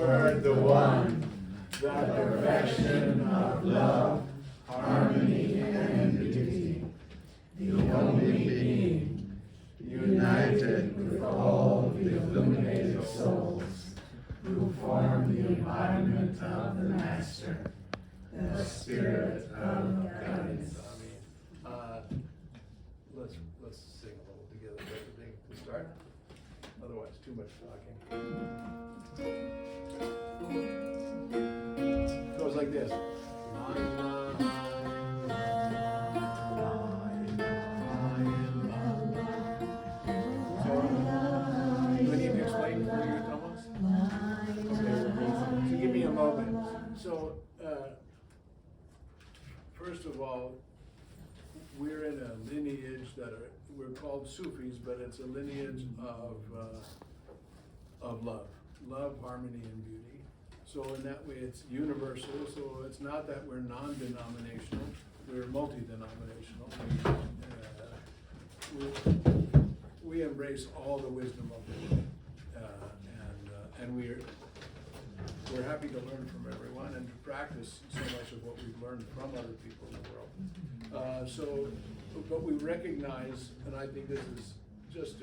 Lord the One, the perfection of love, harmony, and beauty, the only being, united with all the illuminated souls, who form the embodiment of the Master, the Spirit of guidance. Let's sing a little together, everything to start. Otherwise, too much talking. Goes like this. Do I need to explain for you, Thomas? Okay. So give me a moment. So, first of all, we're in a lineage we're called Sufis, but it's a lineage of love, harmony, and beauty. So in that way, it's universal. So it's not that we're non-denominational; we're multi-denominational. We embrace all the wisdom of the world, and we're happy to learn from everyone and to practice so much of what we've learned from other people in the world. But we recognize, and I think this is just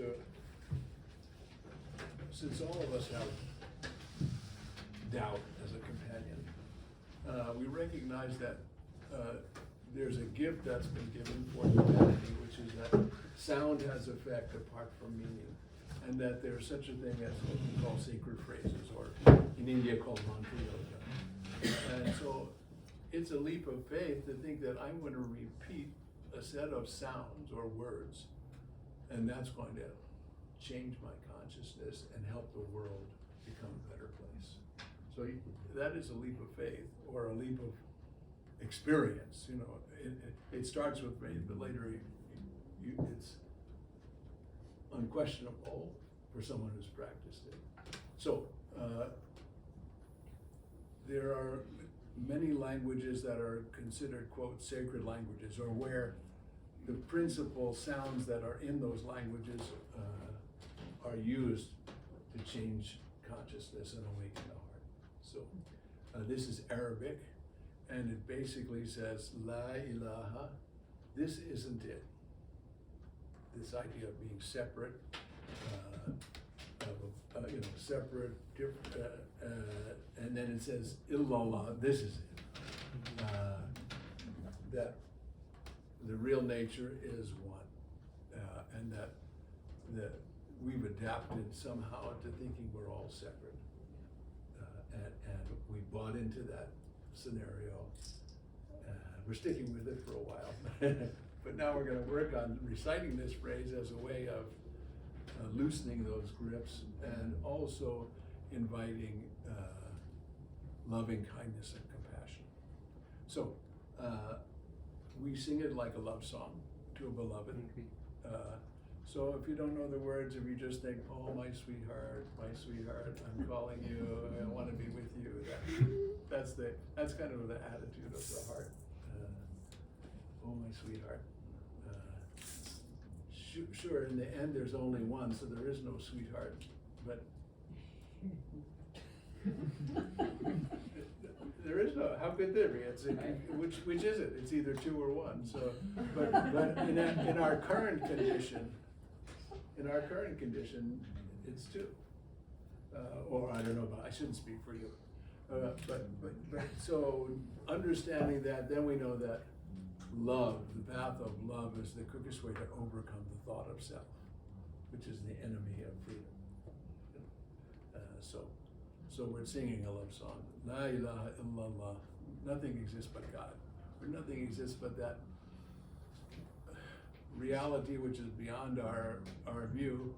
since all of us have doubt as a companion, we recognize that there's a gift that's been given for humanity, which is that sound has effect apart from meaning, and that there's such a thing as what we call sacred phrases, or in India called mantra yoga. And so it's a leap of faith to think that I'm going to repeat a set of sounds or words, and that's going to change my consciousness and help the world become a better place. So that is a leap of faith, or a leap of experience. You know, it starts with faith, but later it's unquestionable for someone who's practiced it. So there are many languages that are considered, quote, sacred languages, or where the principal sounds that are in those languages are used to change consciousness and awaken the heart. So this is Arabic, and it basically says, La ilaha, this isn't it. This idea of being separate, separate, different, and then it says, illallah, this is it. That the real nature is one, and that we've adapted somehow to thinking we're all separate, and we bought into that scenario. We're sticking with it for a while, but now we're going to work on reciting this phrase as a way of loosening those grips, and also inviting loving kindness and compassion. So we sing it like a love song to a beloved. So if you don't know the words, if you just think, oh, my sweetheart, I'm calling you, I want to be with you, that's kind of the attitude of the heart. Oh, my sweetheart. Sure, in the end, there's only one, so there is no sweetheart, but there is no, how could there be? Which is it? It's either two or one. So, but in our current condition, it's two. Or I don't know, but I shouldn't speak for you. But so understanding that, then we know that love, the path of love, is the quickest way to overcome the thought of self, which is the enemy of freedom. So we're singing a love song. La ilaha illallah. Nothing exists but God. Or nothing exists but that reality which is beyond our view,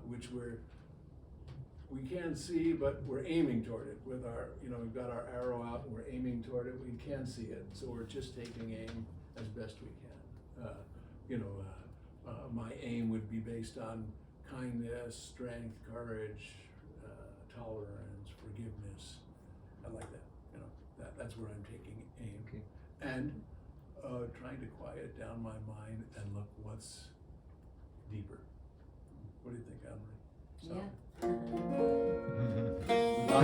which we can't see, but we're aiming toward it with our, we've got our arrow out and we're aiming toward it. We can't see it, so we're just taking aim as best we can. My aim would be based on kindness, strength, courage, tolerance, forgiveness. I like that. That's where I'm taking aim. Okay. And trying to quiet down my mind and look what's deeper. What do you think, Anne-Marie? Yeah.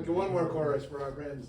Okay, one more chorus for our friends.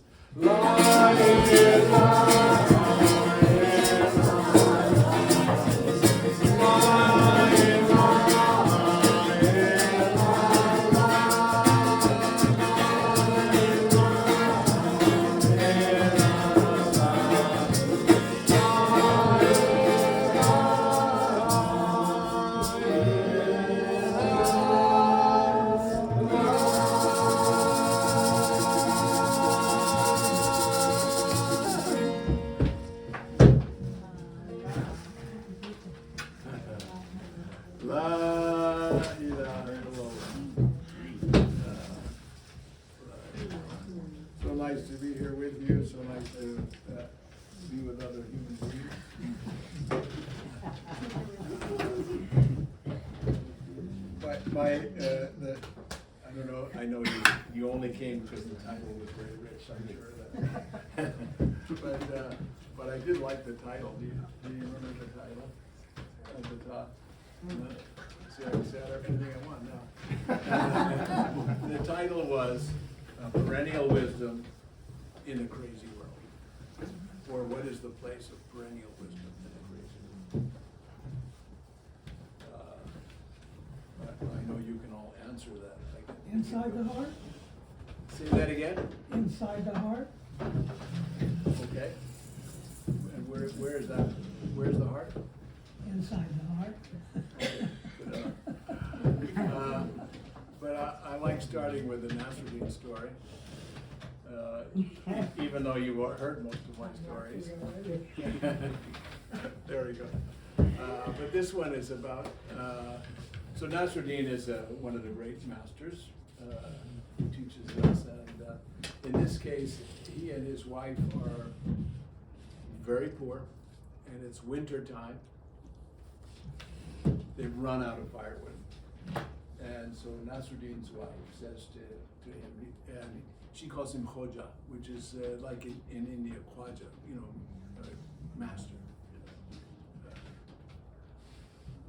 So nice to be here with you. So nice to be with other human beings. I don't know. I know you only came because the title was very rich. I'm sure that. But I did like the title. Do you remember the title at the top? See, I said everything I want now. The title was Perennial Wisdom in a Crazy World. Or what is the place of perennial wisdom in a crazy world? I know you can all answer that. Inside the heart? Say that again? Inside the heart? Okay. And where is that? Where's the heart? Inside the heart. But I like starting with the Nasruddin story, even though you've heard most of my stories. There we go. But this one is about, so Nasruddin is one of the great masters who teaches us, and in this case, he and his wife are very poor, and it's winter time. They've run out of firewood. And so Nasruddin's wife says to him, and she calls him Khoja, which is like in India, Khwaja, master,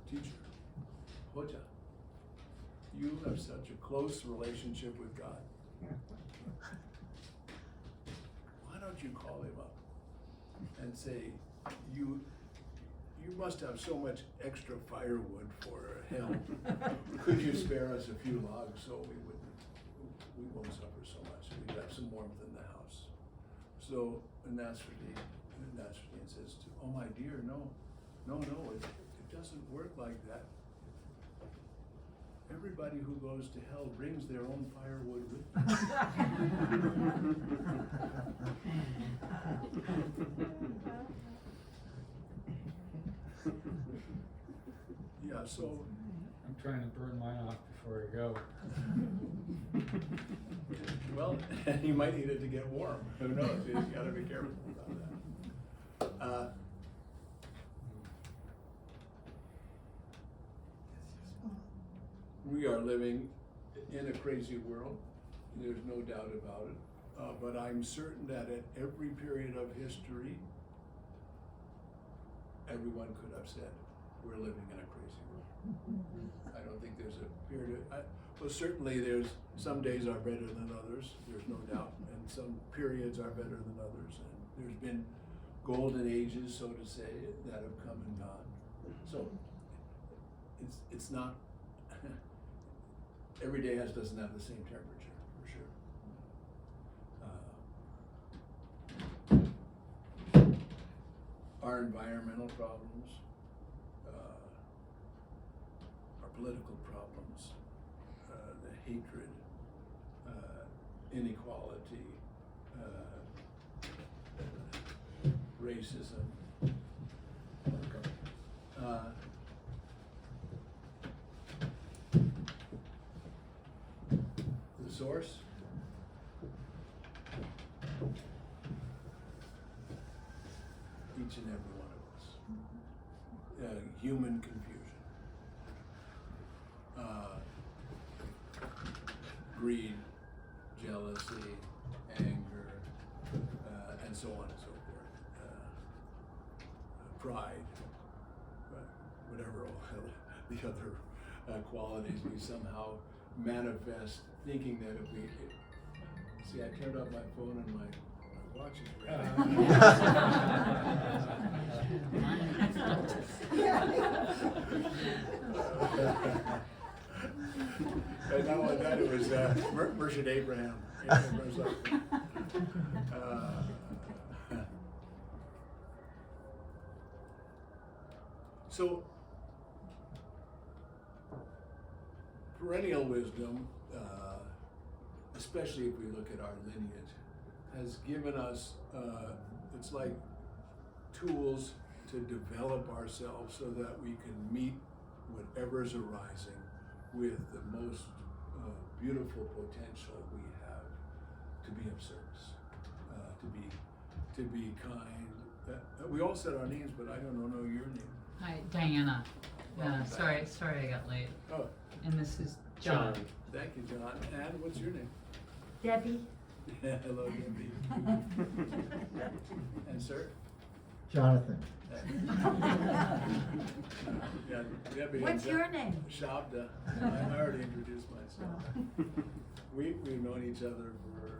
teacher. Khoja, you have such a close relationship with God. Why don't you call him up and say, you must have so much extra firewood for hell. Could you spare us a few logs so we won't suffer so much? We'd have some warmth in the house. So Nasruddin says, oh my dear, no, it doesn't work like that. Everybody who goes to hell brings their own firewood with them. Yeah, so. I'm trying to burn mine off before I go. Well, you might need it to get warm. Who knows? You just gotta be careful about that. We are living in a crazy world. There's no doubt about it. But I'm certain that at every period of history, everyone could have said, we're living in a crazy world. I don't think there's a period well, certainly there's some days are better than others, there's no doubt, and some periods are better than others. And there's been golden ages, so to say, that have come and gone. So it's not, every day doesn't have the same temperature, for sure. Our environmental problems, our political problems, the hatred, inequality, racism, the source, each and every one of us. Human confusion, greed, jealousy, anger, and so on and so forth. Pride, whatever all the other qualities we somehow manifest, thinking that if we See, I turned off my phone and my watch is And not only that, it was Merchant Abraham. So, perennial wisdom, especially if we look at our lineage, has given us, it's like tools to develop ourselves so that we can meet whatever's arising with the most beautiful potential we have to be of service, to be kind. We all said our names, but I don't know your name. Hi, Diana. Welcome back. Sorry I got late. Oh, And this is John. thank you, John. And what's your name? Debbie. Hello, Debbie. And sir? Jonathan. Yeah, Debbie. What's your name? Shabda. I already introduced myself. We've known each other for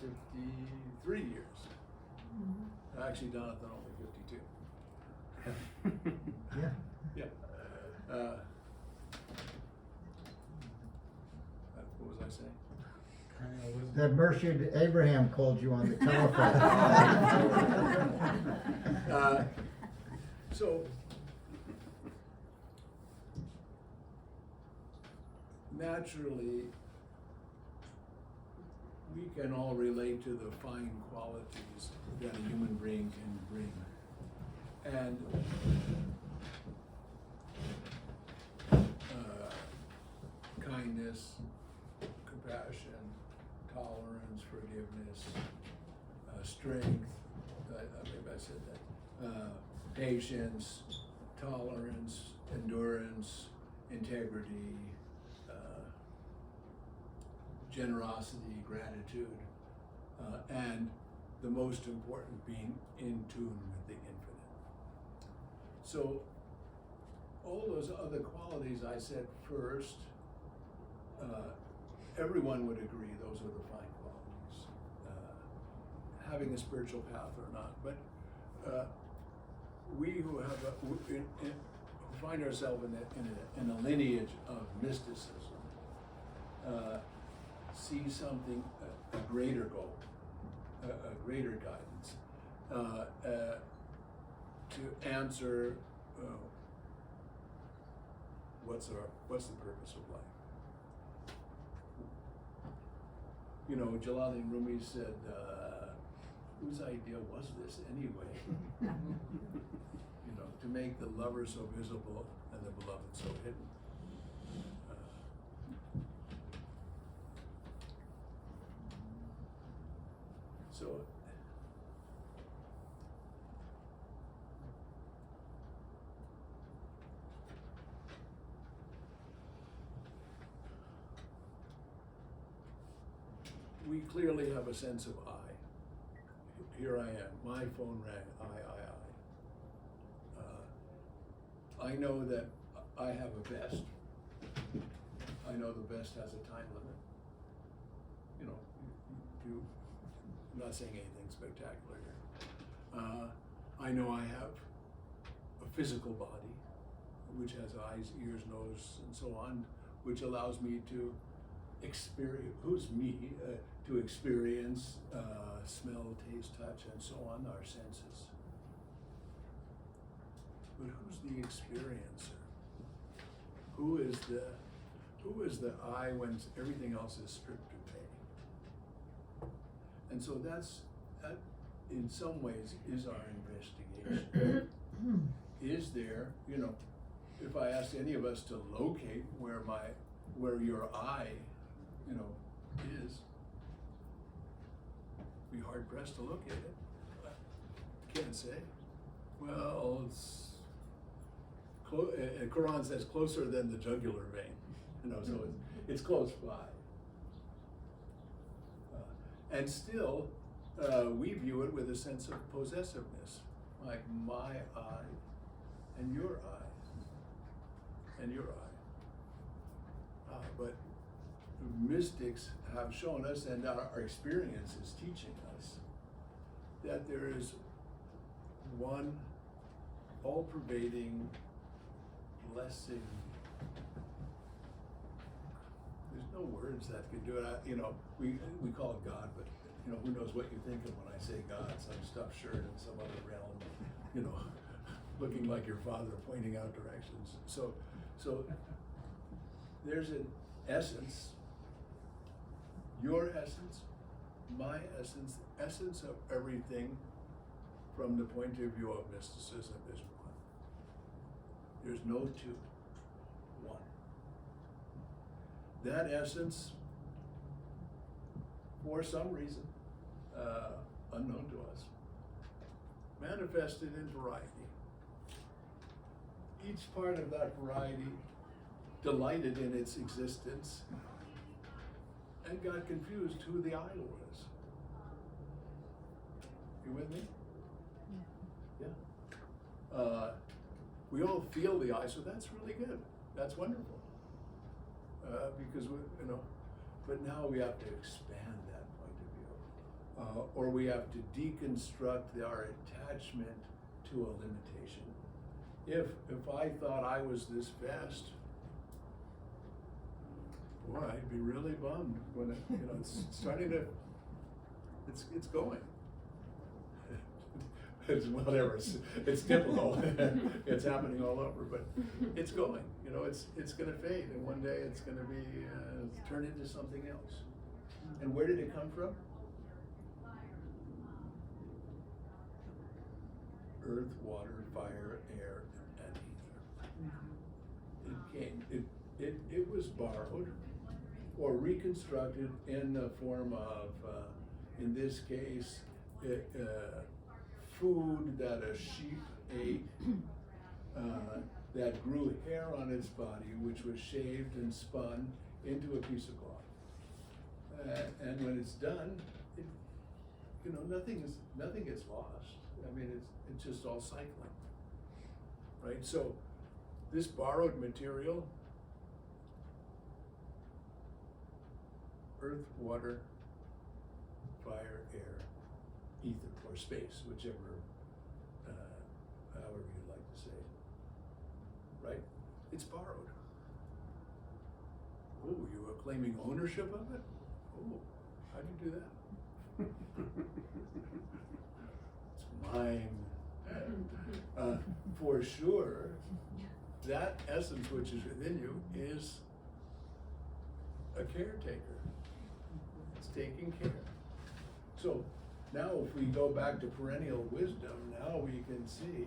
53 years. Actually, Jonathan, only 52. Yeah. Yeah. What was I saying? That Merchant Abraham called you on the telephone. So, naturally, we can all relate to the fine qualities that a human being can bring. And kindness, compassion, tolerance, forgiveness, strength, maybe I said that, patience, tolerance, endurance, integrity, generosity, gratitude, and the most important, being in tune with the infinite. So all those other qualities I said first, everyone would agree those are the fine qualities, having a spiritual path or not. But we who have who find ourselves in a lineage of mysticism see something, a greater goal, a greater guidance, to answer what's the purpose of life. You know, Jalali Rumi said, whose idea was this anyway? You know, to make the lover so visible and the beloved so hidden. So, we clearly have a sense of I. Here I am, my phone rang, I. I know that I have a best. I know the best has a time limit. You know, I'm not saying anything spectacular here. I know I have a physical body, which has eyes, ears, nose, and so on, which allows me to experience, who's me, to experience smell, taste, touch, and so on, our senses. But who's the experiencer? Who is the I when everything else is stripped to pay? And so that in some ways is our investigation. Is there, you know, if I asked any of us to locate where your I, you know, is, be hard pressed to look at it. Can't say. Well, it's Quran says closer than the jugular vein, you know, so it's close by. And still, we view it with a sense of possessiveness, like my I and your I and your I. But mystics have shown us, and our experience is teaching us, that there is one all-pervading blessing. There's no words that can do it. We call it God, but who knows what you think of when I say God? Some stuffed shirt in some other realm, looking like your father pointing out directions. So there's an essence, your essence, my essence, the essence of everything from the point of view of mysticism is one. There's no two, one. That essence, for some reason, unknown to us, manifested in variety. Each part of that variety delighted in its existence and got confused who the I was. You with me? Yeah. We all feel the I, so that's really good. That's wonderful. Because but now we have to expand that point of view, or we have to deconstruct our attachment to a limitation. If I thought I was this vast, boy, I'd be really bummed when it's starting to, it's going. It's whatever. It's typical. It's happening all over, but it's going. It's going to fade, and one day it's going to be turn into something else. And where did it come from? Earth, water, fire, air, and ether. It was borrowed or reconstructed in the form of, in this case, food that a sheep ate, that grew hair on its body, which was shaved and spun into a piece of cloth. And when it's done, nothing gets lost. I mean, it's just all cycling, right? So this borrowed material, earth, water, fire, air, ether, or space, whichever, however you'd like to say it, right? It's borrowed. Oh, you are claiming ownership of it? Oh, how do you do that? It's mine. For sure, that essence which is within you is a caretaker. It's taking care. So now if we go back to perennial wisdom, now we can see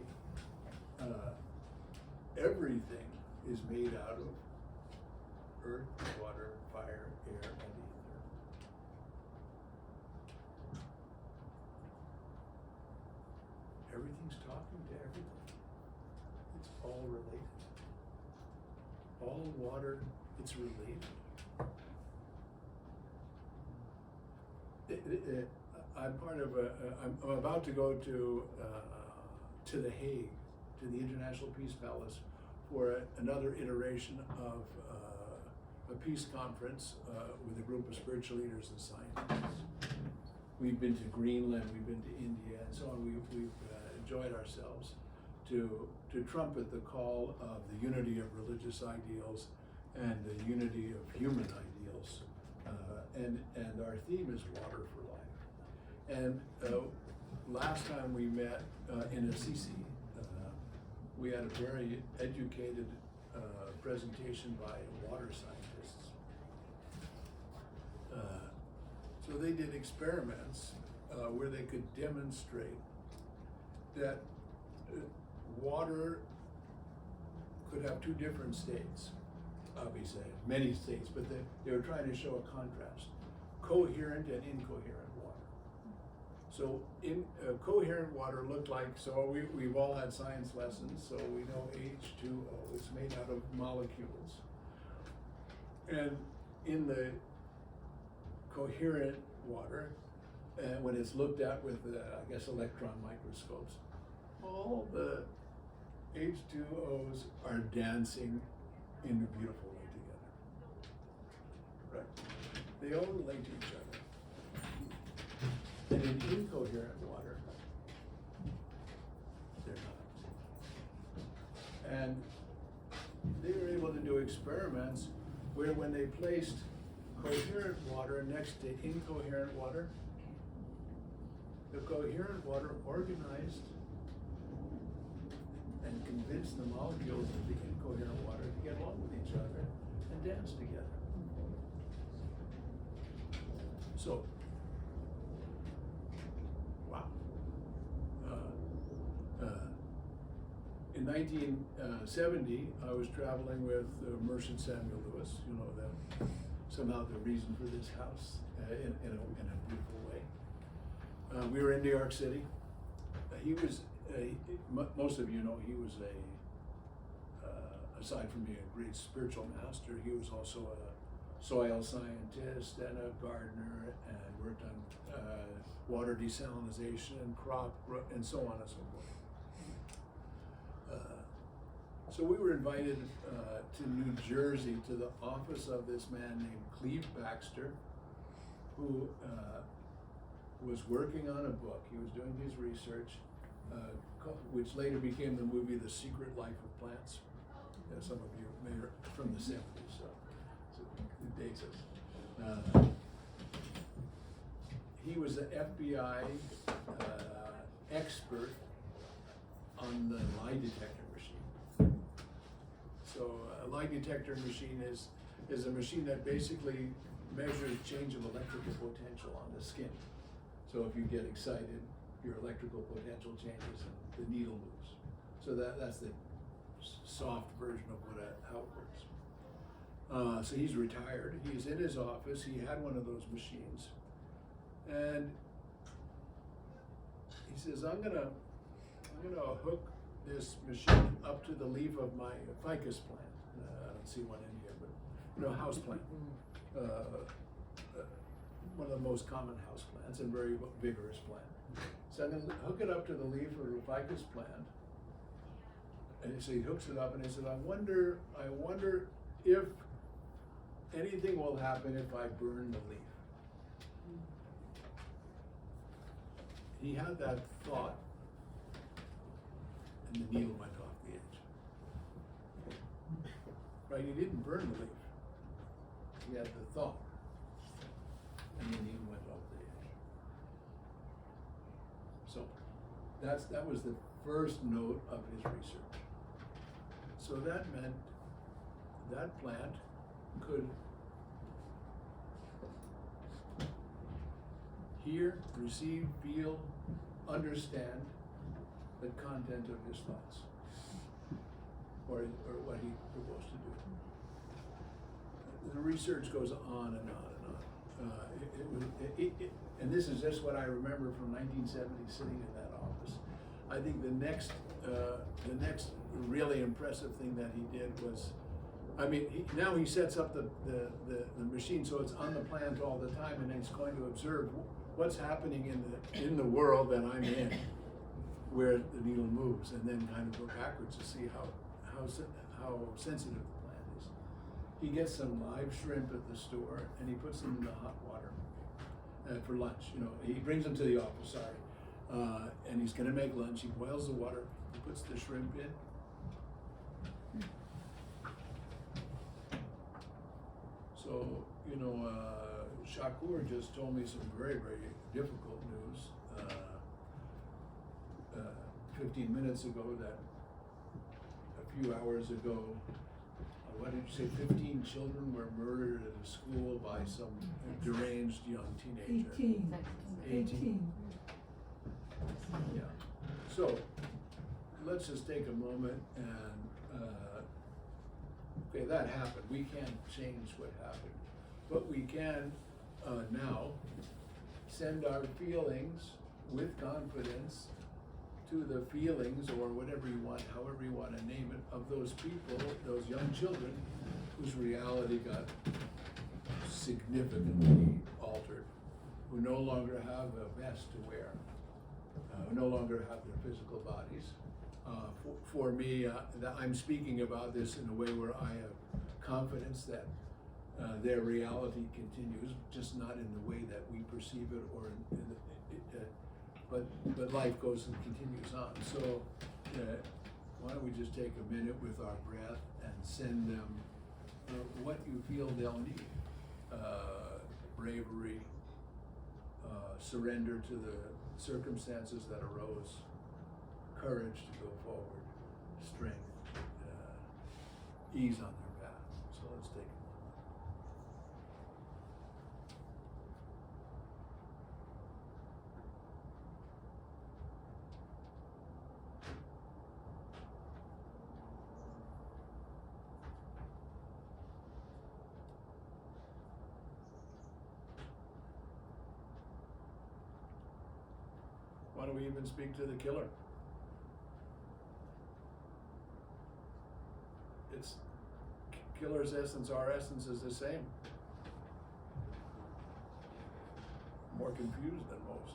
everything is made out of earth, water, fire, air, and ether. Everything's talking to everything. It's all related. All water, it's related. I'm part of I'm about to go to The Hague, to the International Peace Palace, for another iteration of a peace conference with a group of spiritual leaders and scientists. We've been to Greenland, we've been to India, and so on. We've enjoyed ourselves to trumpet the call of the unity of religious ideals and the unity of human ideals. And our theme is water for life. And last time we met in Assisi, we had a very educated presentation by water scientists. So they did experiments where they could demonstrate that water could have two different states. Obviously, many states, but they were trying to show a contrast, coherent and incoherent water. So coherent water looked like, so we've all had science lessons, so we know H2O is made out of molecules. And in the coherent water, when it's looked at with, I guess, electron microscopes, all the H2Os are dancing in a beautiful way together. Right. They all relate to each other. And in incoherent water, they're not. And they were able to do experiments where when they placed coherent water next to incoherent water, the coherent water organized and convinced the molecules of the incoherent water to get along with each other and dance together. So, wow. In 1970, I was traveling with Merchant Samuel Lewis, you know them, somehow the reason for this house in a beautiful way. We were in New York City. He was, most of you know, he was aside from being a great spiritual master, he was also a soil scientist and a gardener and worked on water desalinization and crop and so on and so forth. So we were invited to New Jersey to the office of this man named Cleve Baxter, who was working on a book. He was doing his research, which later became the movie The Secret Life of Plants. Some of you may are from the 70s, so it dates us. He was an FBI expert on the lie detector machine. So a lie detector machine is a machine that basically measures change of electrical potential on the skin. So if you get excited, your electrical potential changes and the needle moves. So that's the soft version of how it works. So he's retired. He's in his office. He had one of those machines, and he says, "I'm gonna hook this machine up to the leaf of my ficus plant. I don't see one in here, but house plant. One of the most common house plants and very vigorous plant. So I'm gonna hook it up to the leaf of the ficus plant." And so he hooks it up and he said, I wonder if anything will happen if I burn the leaf. He had that thought, and the needle went off the edge. Right, he didn't burn the leaf. He had the thought, and the needle went off the edge. So that was the first note of his research. So that meant that plant could hear, receive, feel, understand the content of his thoughts, or what he proposed to do. The research goes on and on and on. And this is just what I remember from 1970 sitting in that office. I think the next really impressive thing that he did was, now he sets up the machine so it's on the plant all the time, and he's going to observe what's happening in the world that I'm in, where the needle moves, and then kind of go backwards to see how sensitive the plant is. He gets some live shrimp at the store and he puts them in the hot water for lunch. He brings them to the office, and he's going to make lunch. He boils the water, he puts the shrimp in. So, Shakur just told me some very, very difficult news 15 minutes ago, that a few hours ago, what did you say, 15 children were murdered at a school by some deranged young teenager. 18. Yeah. So, let's just take a moment and, okay, that happened. We can't change what happened. But we can now send our feelings with confidence to the feelings, or whatever you want, however you want to name it, of those people, those young children whose reality got significantly altered, who no longer have a vest to wear, who no longer have their physical bodies. For me, I'm speaking about this in a way where I have confidence that their reality continues, just not in the way that we perceive it, or but life goes and continues on. So why don't we just take a minute with our breath and send them what you feel they'll need. Bravery, surrender to the circumstances that arose, courage to go forward, strength, ease on their path. So let's take a moment. Why don't we even speak to the killer? It's killer's essence, our essence is the same. More confused than most.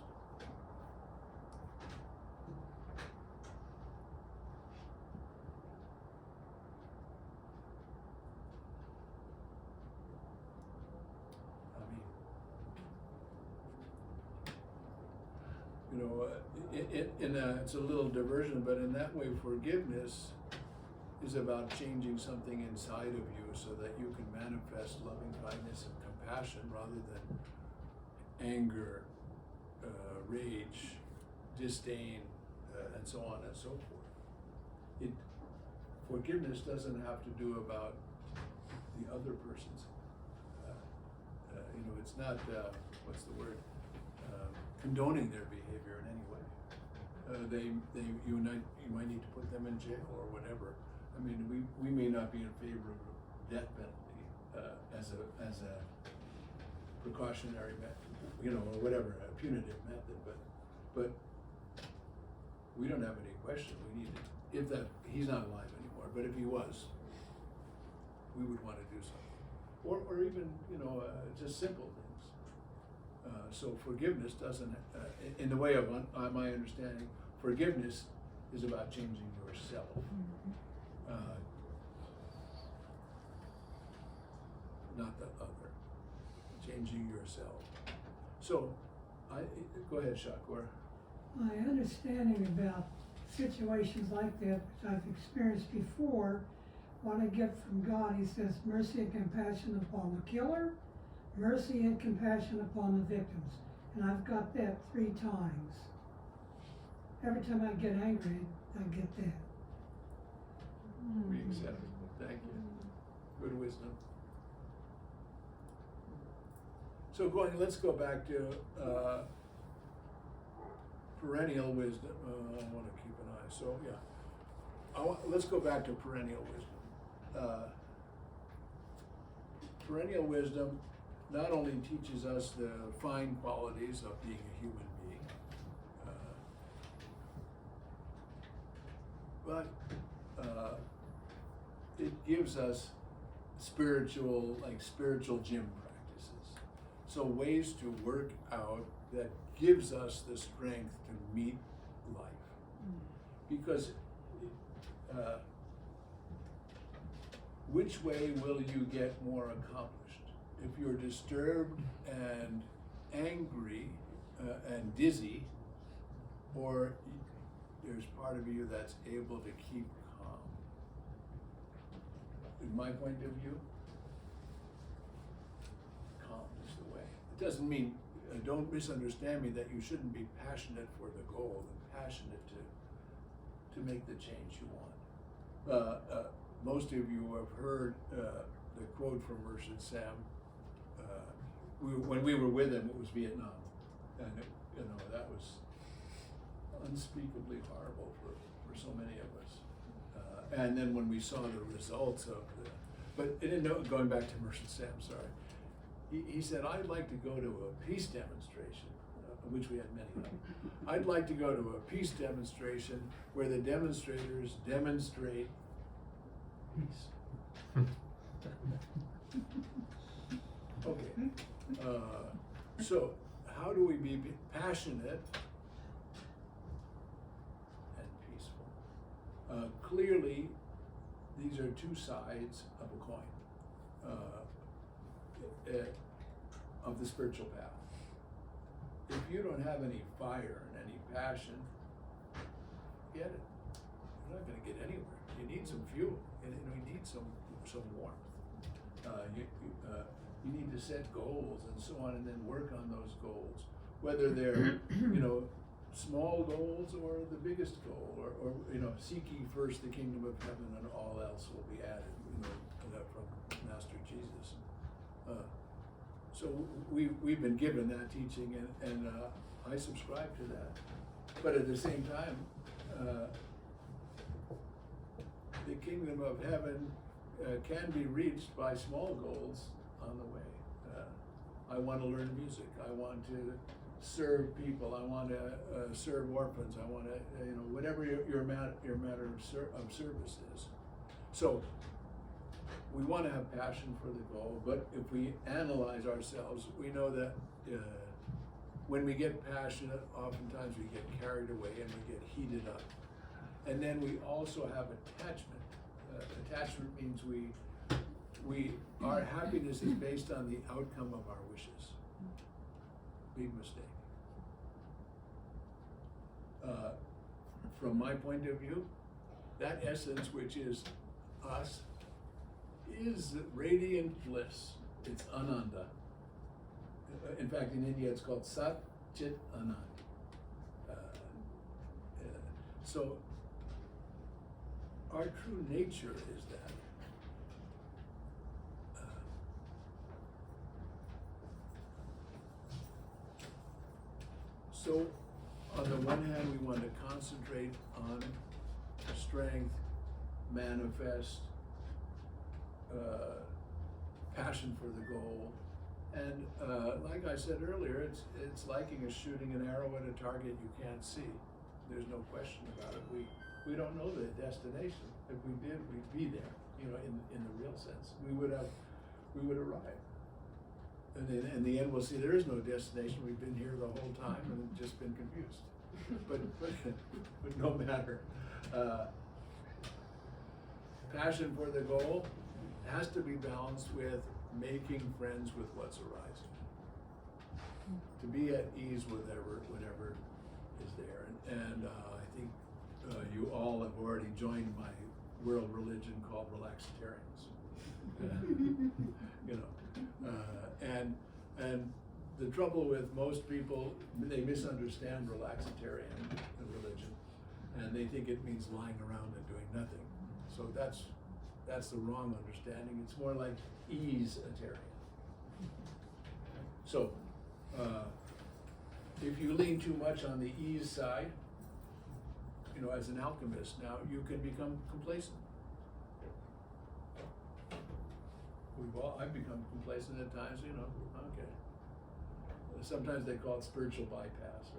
It's a little diversion, but in that way, forgiveness is about changing something inside of you so that you can manifest loving kindness and compassion rather than anger, rage, disdain, and so on and so forth. Forgiveness doesn't have to do about the other person's. It's not what's the word? Condoning their behavior in any way. You might need to put them in jail or whatever. I mean, we may not be in favor of death penalty as a precautionary method, or whatever, a punitive method, but we don't have any question. We need to, he's not alive anymore, but if he was, we would want to do something, or even just simple things. So forgiveness doesn't, in the way of my understanding, forgiveness is about changing yourself. Not the other. Changing yourself. So, go ahead, Shakur. My understanding about situations like that, which I've experienced before, what I get from God, he says, mercy and compassion upon the killer, mercy and compassion upon the victims. And I've got that 3 times. Every time I get angry, I get that. We accept it. Thank you. Good wisdom. So let's go back to perennial wisdom. I want to keep an eye. So yeah, let's go back to perennial wisdom. Perennial wisdom not only teaches us the fine qualities of being a human being, but it gives us spiritual gym practices. So ways to work out that gives us the strength to meet life. Because which way will you get more accomplished? If you're disturbed and angry and dizzy, or there's part of you that's able to keep calm. In my point of view, calm is the way. It doesn't mean, don't misunderstand me, that you shouldn't be passionate for the goal and passionate to make the change you want. Most of you have heard the quote from wisdOM. When we were with him, it was Vietnam, and that was unspeakably horrible for so many of us. And then when we saw the results of going back to wisdOM, sorry, he said, I'd like to go to a peace demonstration, which we had many of. I'd like to go to a peace demonstration where the demonstrators demonstrate peace. Okay. So how do we be passionate and peaceful? Clearly, these are 2 sides of a coin. of the spiritual path. If you don't have any fire and any passion, get it. You're not gonna get anywhere. You need some fuel, and you need some warmth. You need to set goals and so on, and then work on those goals, whether they're small goals or the biggest goal, or seek ye first the kingdom of heaven, and all else will be added. That from Master Jesus. So we've been given that teaching, and I subscribe to that. But at the same time, the kingdom of heaven can be reached by small goals on the way. I want to learn music. I want to serve people. I want to serve orphans. I want to, whatever your matter of service is. So we want to have passion for the goal, but if we analyze ourselves, we know that when we get passionate, oftentimes we get carried away and we get heated up. And then we also have attachment. Attachment means our happiness is based on the outcome of our wishes. Big mistake. From my point of view, that essence, which is us, is radiant bliss. It's Ananda. In fact, in India, it's called Sat Chit Anand. So, our true nature is that. So, on the one hand, we want to concentrate on strength, manifest, passion for the goal, and like I said earlier, it's liking as shooting an arrow at a target you can't see. There's no question about it. We don't know the destination. If we did, we'd be there. In the real sense, we would arrive. And then in the end, we'll see there is no destination. We've been here the whole time and just been confused. But no matter. Passion for the goal has to be balanced with making friends with what's arising. To be at ease with whatever is there. And I think you all have already joined my world religion called relaxitarians. And the trouble with most people, they misunderstand relaxitarian religion, and they think it means lying around and doing nothing. So that's the wrong understanding. It's more like ease-atarian. So if you lean too much on the ease side, as an alchemist now, you can become complacent. I've become complacent at times, okay. Sometimes they call it spiritual bypass.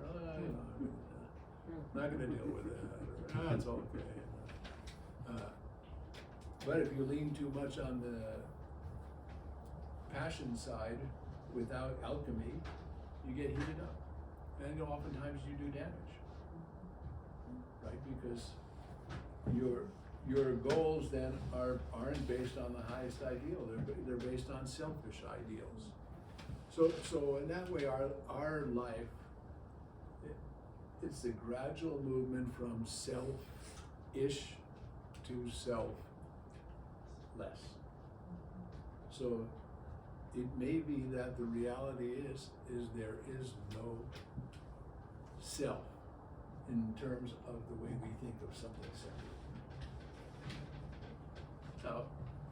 Not gonna deal with it. It's okay. But if you lean too much on the passion side without alchemy, you get heated up. And oftentimes you do damage. Right? Because your goals then aren't based on the highest ideal. They're based on selfish ideals. So in that way, our life, it's the gradual movement from self-ish to self-less. So it may be that the reality is there is no self in terms of the way we think of something separate. Now,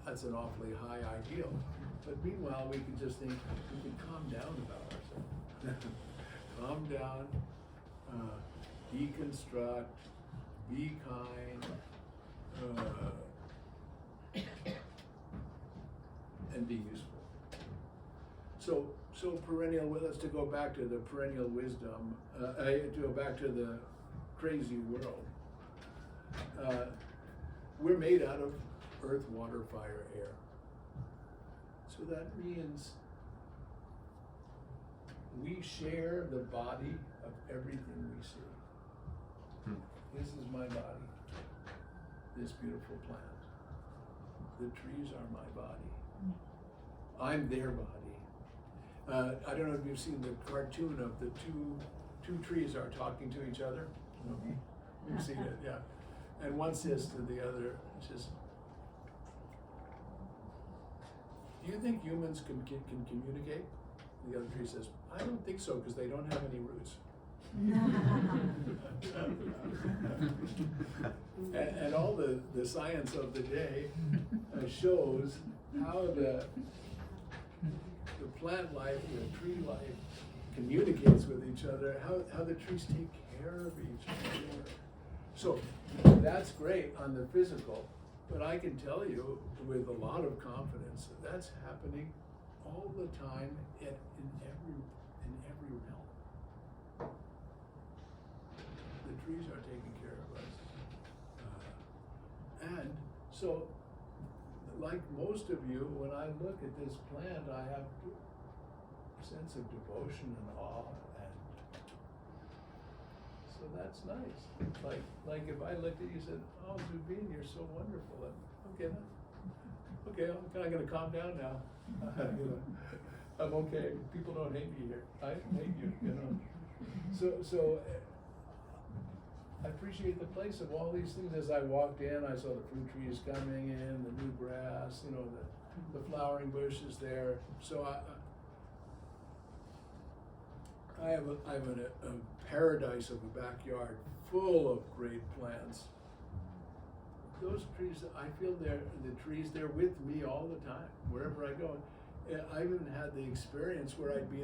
that's an awfully high ideal, but meanwhile, we can just think, we can calm down about ourselves. Calm down, deconstruct, be kind, and be useful. So perennial, let's to go back to the perennial wisdom, to go back to the crazy world. We're made out of earth, water, fire, air. So that means we share the body of everything we see. This is my body, this beautiful plant. The trees are my body. I'm their body. I don't know if you've seen the cartoon of the two trees are talking to each other. Mhm. You've seen it, yeah. And one says to the other, says, "Do you think humans can communicate?" The other tree says, "I don't think so, because they don't have any roots." And all the science of the day shows how the plant life, the tree life communicates with each other, how the trees take care of each other. So that's great on the physical, but I can tell you with a lot of confidence that that's happening all the time in every realm. The trees are taking care of us. And so, like most of you, when I look at this plant, I have a sense of devotion and awe, and so that's nice. Like if I looked at you and said, "Oh, Zubin, you're so wonderful," and okay, I'm gonna calm down now. You know, I'm okay. People don't hate me here. I hate you. You know. So I appreciate the place of all these things. As I walked in, I saw the fruit trees coming in, the new grass, you know, the flowering bushes there. So I have a paradise of a backyard full of great plants. Those trees, I feel the trees, they're with me all the time, wherever I go. I even had the experience where I'd be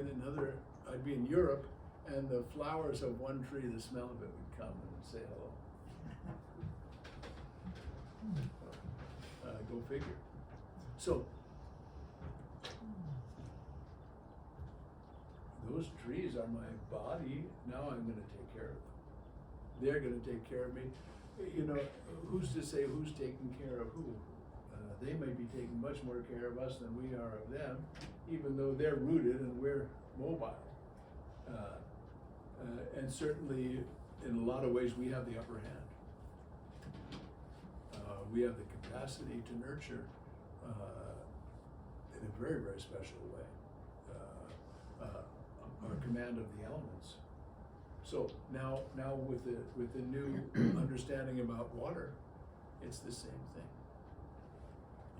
in Europe, and the flowers of one tree, the smell of it would come and say hello. Go figure. So, those trees are my body. Now I'm going to take care of them. They're going to take care of me. You know, who's to say who's taking care of who? They may be taking much more care of us than we are of them, even though they're rooted and we're mobile. And certainly, in a lot of ways, we have the upper hand. We have the capacity to nurture in a very, very special way. Our command of the elements. So now with the new understanding about water, it's the same thing.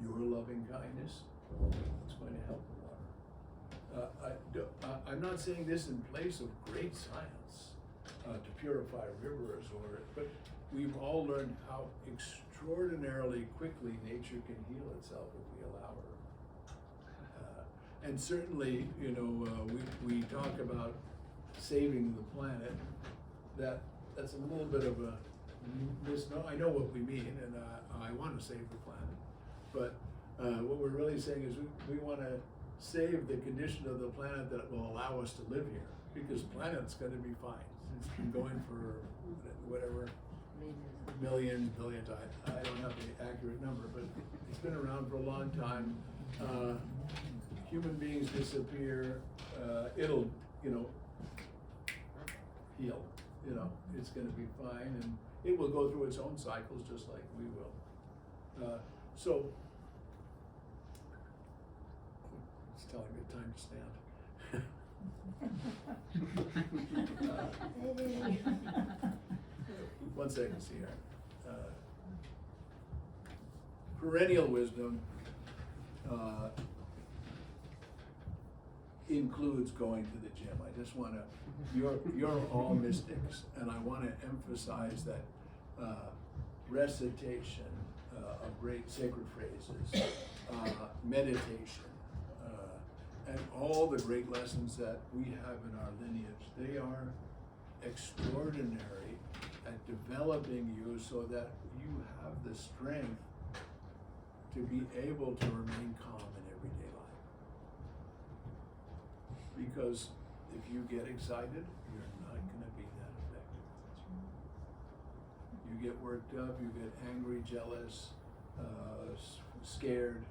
Your loving kindness is going to help the water. I'm not saying this in place of great science to purify rivers, but we've all learned how extraordinarily quickly nature can heal itself if we allow her. And certainly, you know, we talk about saving the planet. That's a little bit of a misnomer. I know what we mean, and I want to save the planet. But what we're really saying is we want to save the condition of the planet that will allow us to live here, because planet's going to be fine. It's been going for whatever millions, billions. I don't have the accurate number, but it's been around for a long time. Human beings disappear. It'll, you know, heal. You know, it's going to be fine, and it will go through its own cycles just like we will. So, it's telling me time to stand. 1 second, see here. Perennial wisdom includes going to the gym. I just want to, you're all mystics, and I want to emphasize that recitation of great sacred phrases, meditation, and all the great lessons that we have in our lineage, they are extraordinary at developing you so that you have the strength to be able to remain calm in everyday life. Because if you get excited, you're not going to be that effective. You get worked up, you get angry, jealous, scared,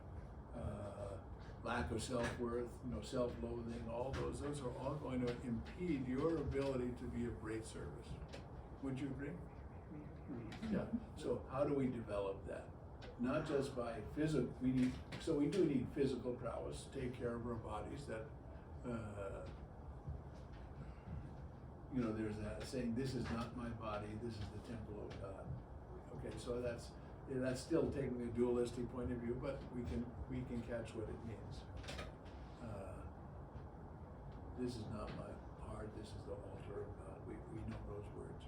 lack of self-worth, you know, self-loathing, all those are all going to impede your ability to be of great service. Would you agree? Yeah. So how do we develop that? not just by physical, so we do need physical prowess, take care of our bodies, that, there's that saying, this is not my body, this is the temple of God. Okay, so that's still taking a dualistic point of view, but we can catch what it means. This is not my heart, this is the altar of God. We know those words.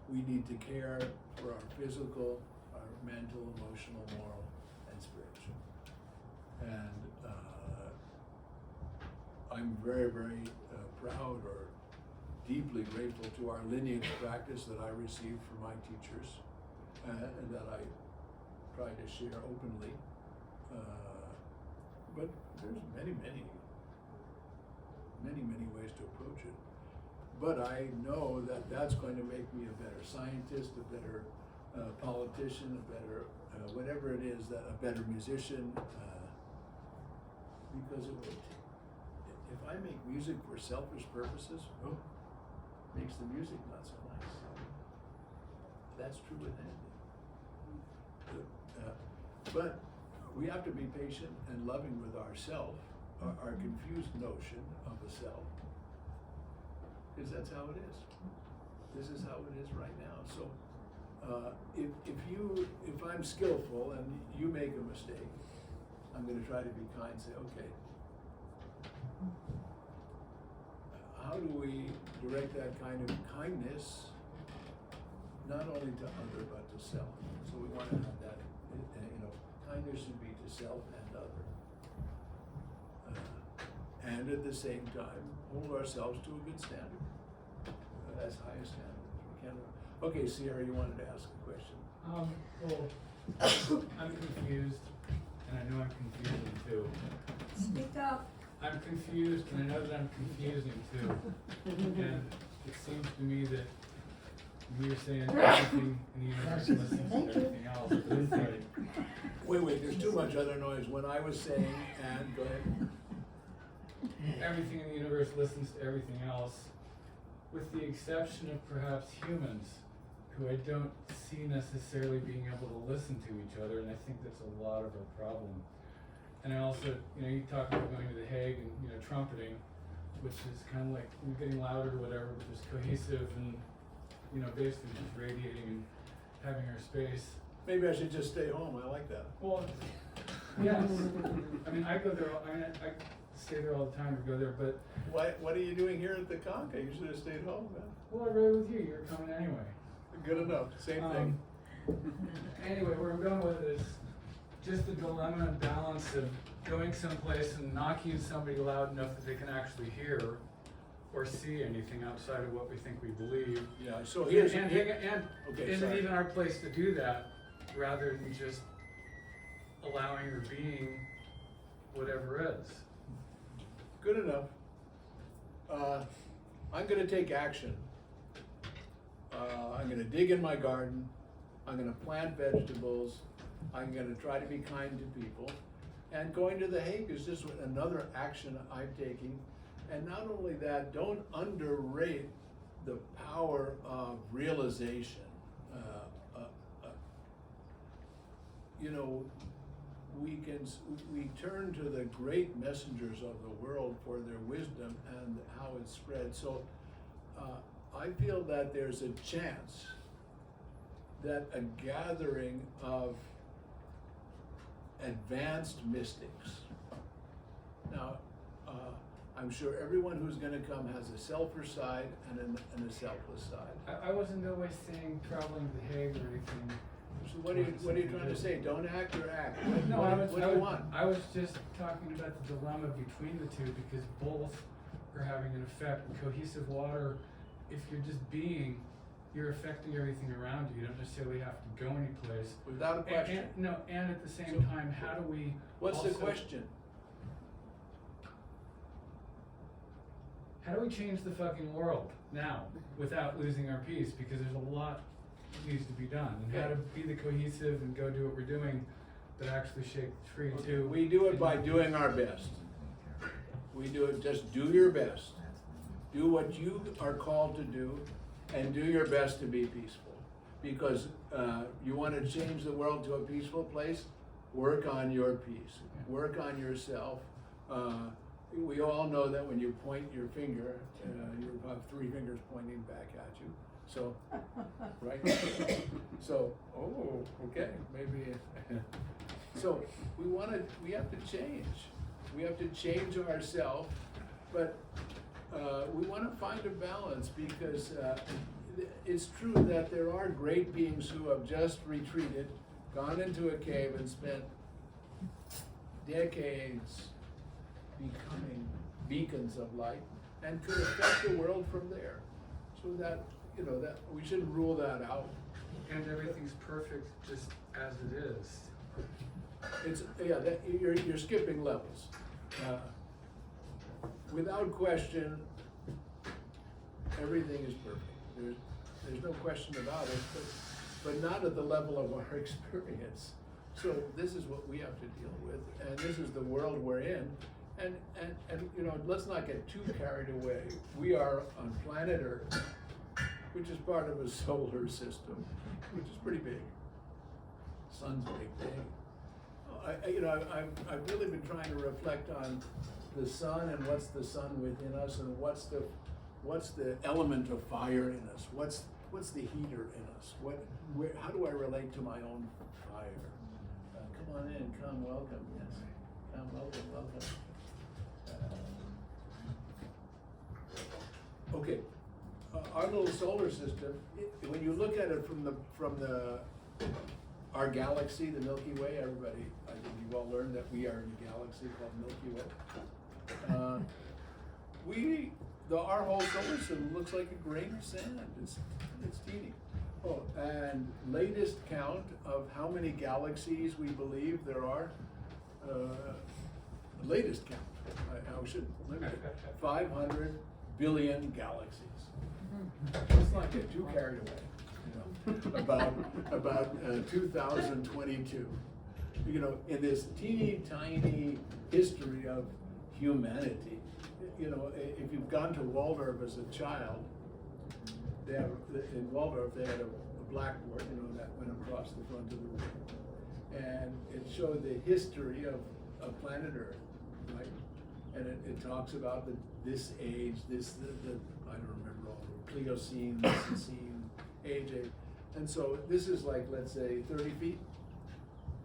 We need to care for our physical, our mental, emotional, moral, and spiritual. And I'm very, very proud or deeply grateful to our lineage practice that I received from my teachers and that I try to share openly. But there's many ways to approach it. But I know that that's going to make me a better scientist, a better politician, a better whatever it is, that a better musician, because if I make music for selfish purposes, makes the music not so nice. That's true with anything. But we have to be patient and loving with ourself, our confused notion of a self, because that's how it is. This is how it is right now. So if I'm skillful and you make a mistake, I'm going to try to be kind and say, okay, how do we direct that kind of kindness not only to other but to self? So we want to have that, kindness should be to self and other. And at the same time, hold ourselves to a good standard, as high a standard as we can. Okay, Sierra, you wanted to ask a question. Well, I'm confused, and I know I'm confusing too. Speak up. I'm confused, and I know that I'm confusing too. And it seems to me that we're saying everything in the universe listens to everything else. But it's like, Wait, there's too much other noise. When I was saying, and go ahead. everything in the universe listens to everything else, with the exception of perhaps humans, who I don't see necessarily being able to listen to each other, and I think that's a lot of our problem. And I also, you talk about going to The Hague and, trumpeting, which is kind of like getting louder or whatever, but just cohesive and, basically just radiating and having our space. Maybe I should just stay home. I like that. Well, yes. I mean, I go there, I stay there all the time or go there, but. What are you doing here at the Khankah? You should have stayed home, man. Well, I rode with you, you're coming anyway. Good enough, same thing. Anyway, where I'm going with it is just the dilemma and balance of going someplace and knocking somebody loud enough that they can actually hear or see anything outside of what we think we believe. Yeah, so here's... And Okay, isn't sorry. even our place to do that, rather than just allowing or being whatever is. Good enough. I'm gonna take action. I'm gonna dig in my garden. I'm gonna plant vegetables. I'm gonna try to be kind to people. And going to The Hague is just another action I'm taking. And not only that, don't underrate the power of realization. We turn to the great messengers of the world for their wisdom and how it's spread. So I feel that there's a chance that a gathering of advanced mystics. Now, I'm sure everyone who's going to come has a selfish side and a selfless side. I was in no way saying traveling to The Hague or anything. So what are you trying to say? Don't act or act? No, What do you want? I was just talking about the dilemma between the two, because both are having an effect. Cohesive water, if you're just being, you're affecting everything around you. You don't necessarily have to go anyplace. Without a question. And at the same So, time, how do we What's the also- question? How do we change the fucking world now without losing our peace? Because there's a lot that needs to be done. And how to be the cohesive and go do what we're doing, but actually shake the tree too. We do it by doing our best. We do it, just do your best. Do what you are called to do and do your best to be peaceful. Because You want to change the world to a peaceful place? Work on your peace. Work on yourself. We all know that when you point your finger, you have 3 fingers pointing back at you. So, right? So, oh, okay, maybe. So we have to change. We have to change ourselves, but we want to find a balance because it's true that there are great beings who have just retreated, gone into a cave and spent decades becoming beacons of light and could affect the world from there. So that, that we shouldn't rule that out. And everything's perfect just as it is. It's, you're skipping levels. Without question, everything is perfect. There's no question about it, but not at the level of our experience. So this is what we have to deal with, and this is the world we're in. And let's not get too carried away. We are on planet Earth, which is part of a solar system, which is pretty big. Sun's a big thing. I've really been trying to reflect on the sun and what's the sun within us, and what's the element of fire in us. What's the heater in us? How do I relate to my own fire? Come on in. Come, welcome. Yes. Come, welcome. Okay. Our little solar system. When you look at it from our galaxy, the Milky Way, everybody, I think you've all learned that we are in a galaxy called Milky Way. Our whole solar system looks like a grain of sand. It's teeny. Oh, and latest count of how many galaxies we believe there are. Latest count. I shouldn't limit it. 500 billion galaxies. Let's not get too carried away. About 2022. In this teeny tiny history of humanity, if you've gone to Waldorf as a child, in Waldorf they had a blackboard, that went across the front of the room, and it showed the history of planet Earth, right? And it talks about this age, I don't remember all the Pliocene, Miocene, age. And so this is like, let's say, 30 feet.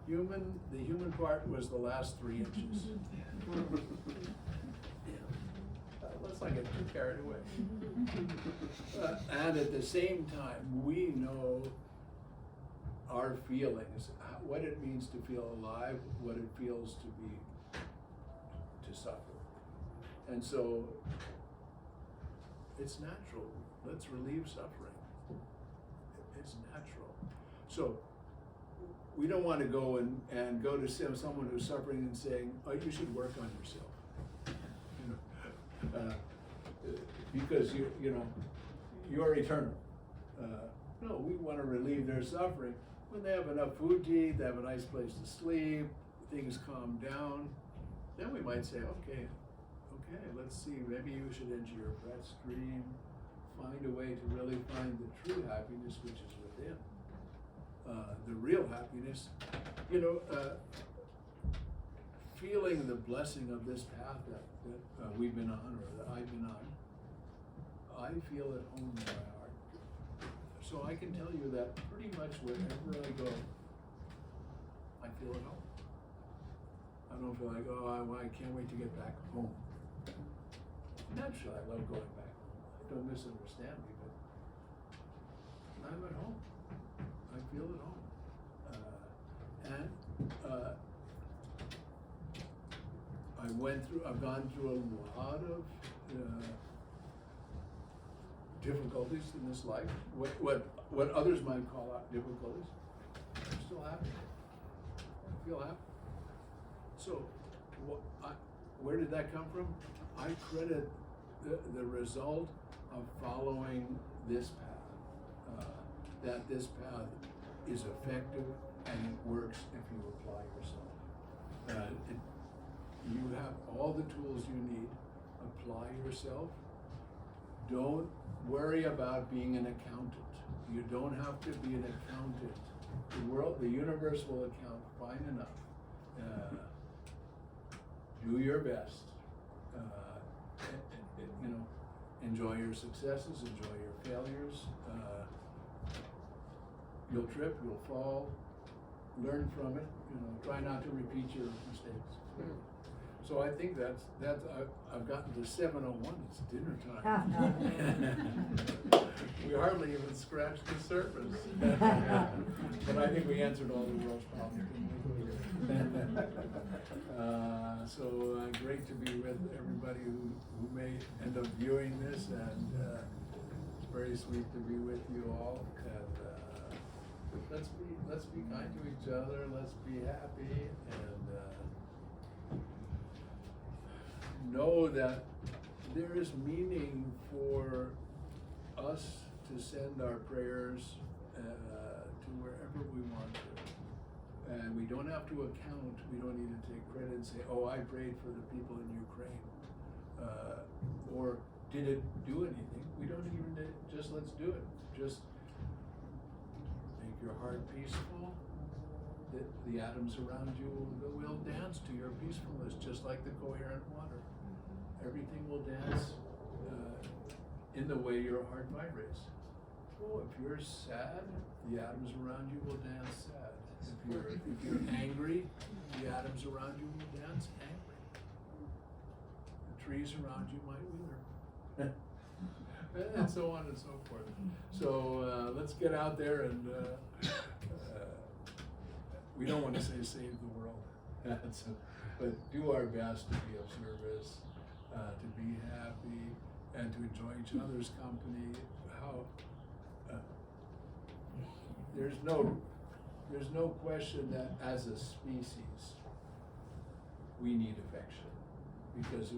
The human part was the last 3 inches. Let's not get too carried away. And at the same time, we know our feelings, what it means to feel alive, what it feels to suffer. And so it's natural. Let's relieve suffering. It's natural. So we don't want to go and go to someone who's suffering and saying, oh, you should work on yourself. Because you're eternal. No, we want to relieve their suffering. When they have enough food to eat, they have a nice place to sleep, things calm down, then we might say, okay, let's see, maybe you should enter your breath stream, find a way to really find the true happiness which is within. The real happiness, feeling the blessing of this path that we've been on, or that I've been on, I feel at home in my heart. So I can tell you that pretty much wherever I go, I feel at home. I don't feel like, I can't wait to get back home. Naturally, I love going back home. Don't misunderstand me, but I'm at home. I feel at home. I've gone through a lot of difficulties in this life. What others might call out difficulties. I'm still happy. I feel happy. So, where did that come from? I credit the result of following this path. That this path is effective and it works if you apply yourself. You have all the tools you need. Apply yourself. Don't worry about being an accountant. You don't have to be an accountant. The world, the universe will account fine enough. Do your best. You know, enjoy your successes, enjoy your failures. You'll trip, you'll fall, learn from it. You know, try not to repeat your mistakes. So I think I've gotten to 7:01. It's dinner time. We hardly even scratched the surface. But I think we answered all the world's problems. So great to be with everybody who may end up viewing this, and it's very sweet to be with you all. And let's be kind to each other. Let's be happy, and know that there is meaning for us to send our prayers to wherever we want to. And we don't have to account, we don't need to take credit and say, oh, I prayed for the people in Ukraine. Or did it do anything? We don't even, just let's do it. Just make your heart peaceful. The atoms around you will dance to your peacefulness, just like the coherent water. Everything will dance in the way your heart vibrates. Oh, if you're sad, the atoms around you will dance sad. If you're angry, the atoms around you will dance angry. The trees around you might wither. And so on and so forth. So let's get out there and we don't want to say save the world, but do our best to be of service, to be happy, and to enjoy each other's company. There's no question that as a species, we need affection, because